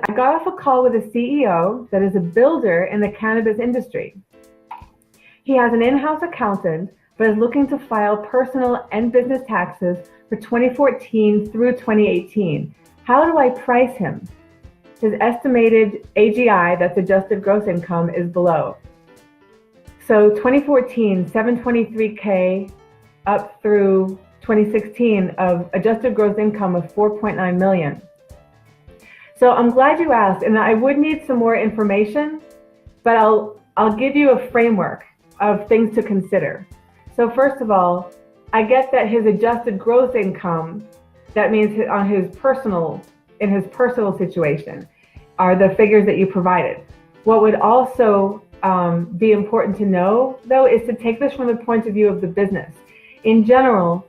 I got off a call with a CEO that is a builder in the cannabis industry. He has an in-house accountant, but is looking to file personal and business taxes for 2014 through 2018. How do I price him? His estimated AGI, that's adjusted gross income, is below. So 2014, 723K up through 2016 of adjusted gross income of 4.9 million. So I'm glad you asked, and I would need some more information, but I'll give you a framework of things to consider. So first of all, I get that his adjusted gross income, that means in his personal situation, are the figures that you provided. What would also be important to know, though, is to take this from the point of view of the business. In general,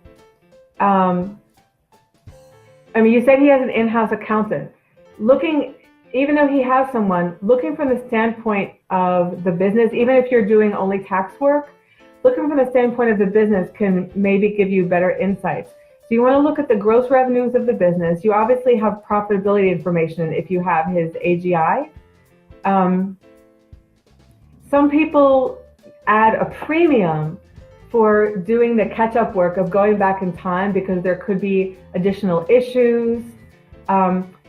you said he has an in-house accountant. Even though he has someone, looking from the standpoint of the business, even if you're doing only tax work, looking from the standpoint of the business can maybe give you better insights. So you want to look at the gross revenues of the business. You obviously have profitability information if you have his AGI. Some people add a premium for doing the catch-up work of going back in time because there could be additional issues.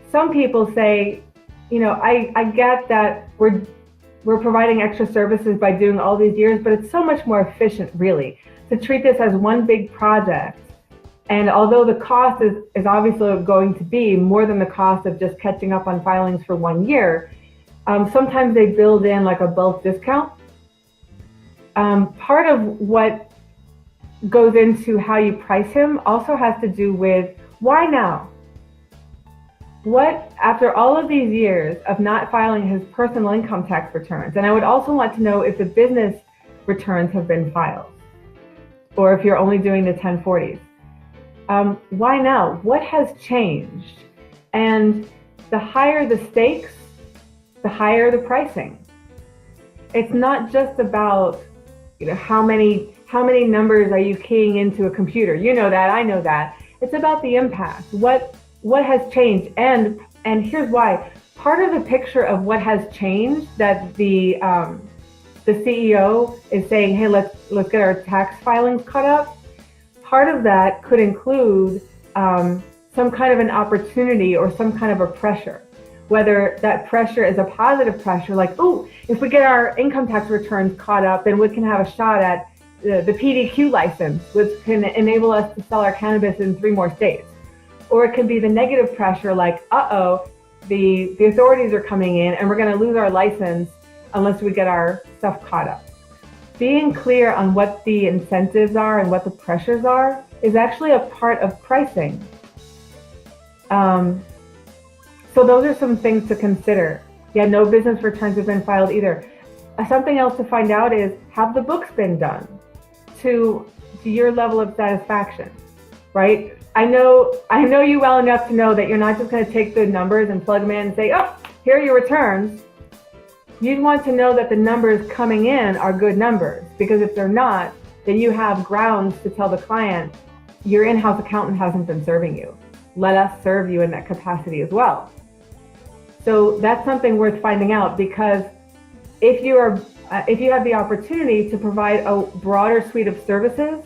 Some people say, I get that we're providing extra services by doing all these years, but it's so much more efficient, really, to treat this as one big project. And although the cost is obviously going to be more than the cost of just catching up on filings for 1 year, sometimes they build in like a bulk discount. Part of what goes into how you price him also has to do with why now? What, after all of these years of not filing his personal income tax returns, and I would also want to know if the business returns have been filed, or if you're only doing the 1040s. Why now? What has changed? And the higher the stakes, the higher the pricing. It's not just about, how many numbers are you keying into a computer? You know that, I know that. It's about the impact. What has changed? And here's why. Part of the picture of what has changed that the CEO is saying, hey, let's get our tax filings caught up. Part of that could include some kind of an opportunity or some kind of a pressure. Whether that pressure is a positive pressure, like, oh, if we get our income tax returns caught up, then we can have a shot at the PDQ license, which can enable us to sell our cannabis in 3 more states. Or it could be the negative pressure, like, the authorities are coming in and we're going to lose our license unless we get our stuff caught up. Being clear on what the incentives are and what the pressures are is actually a part of pricing. So those are some things to consider. Yeah, no business returns have been filed either. Something else to find out is, have the books been done to your level of satisfaction, right? I know you well enough to know that you're not just going to take the numbers and plug them in and say, oh, here are your returns. You'd want to know that the numbers coming in are good numbers, because if they're not, then you have grounds to tell the client, your in-house accountant hasn't been serving you. Let us serve you in that capacity as well. So that's something worth finding out, because if you have the opportunity to provide a broader suite of services,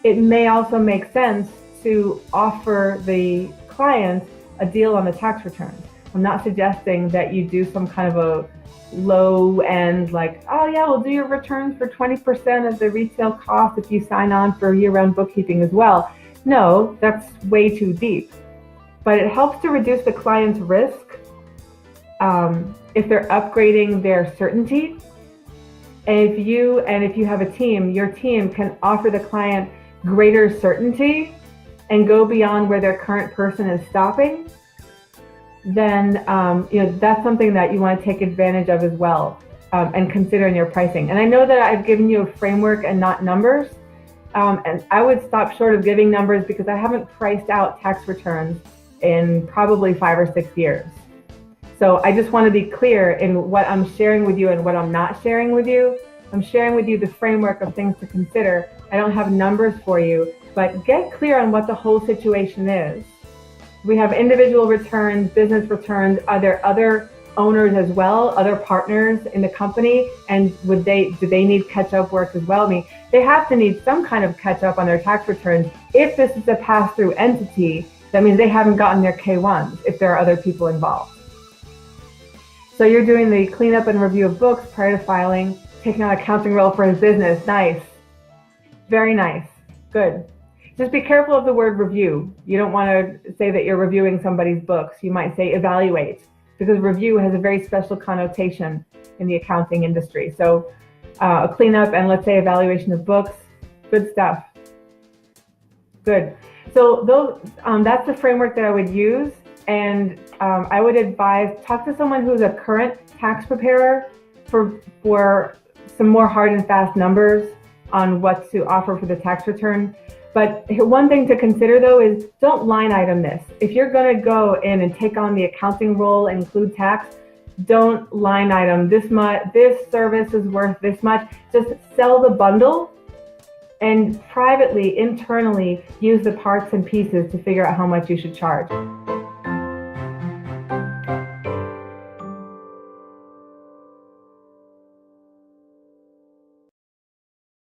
it may also make sense to offer the client a deal on the tax returns. I'm not suggesting that you do some kind of a low end, like, oh yeah, we'll do your returns for 20% of the retail cost if you sign on for year-round bookkeeping as well. No, that's way too deep. But it helps to reduce the client's risk if they're upgrading their certainty. And if you have a team, your team can offer the client greater certainty and go beyond where their current person is stopping, then that's something that you want to take advantage of as well, and consider in your pricing. And I know that I've given you a framework and not numbers, and I would stop short of giving numbers because I haven't priced out tax returns in probably 5 or 6 years. So I just want to be clear in what I'm sharing with you and what I'm not sharing with you. I'm sharing with you the framework of things to consider. I don't have numbers for you, but get clear on what the whole situation is. We have individual returns, business returns. Are there other owners as well, other partners in the company? And do they need catch-up work as well? I mean, they have to need some kind of catch-up on their tax returns. If this is a pass-through entity, that means they haven't gotten their K-1s if there are other people involved. So you're doing the cleanup and review of books prior to filing, taking on accounting role for his business. Nice. Very nice. Good. Just be careful of the word review. You don't want to say that you're reviewing somebody's books. You might say evaluate, because review has a very special connotation in the accounting industry. So a cleanup and let's say evaluation of books, good stuff. Good. So that's the framework that I would use. And I would advise, talk to someone who's a current tax preparer for some more hard and fast numbers on what to offer for the tax return. But one thing to consider though is don't line item this. If you're going to go in and take on the accounting role and include tax, don't line item this much, this service is worth this much. Just sell the bundle and privately, internally use the parts and pieces to figure out how much you should charge.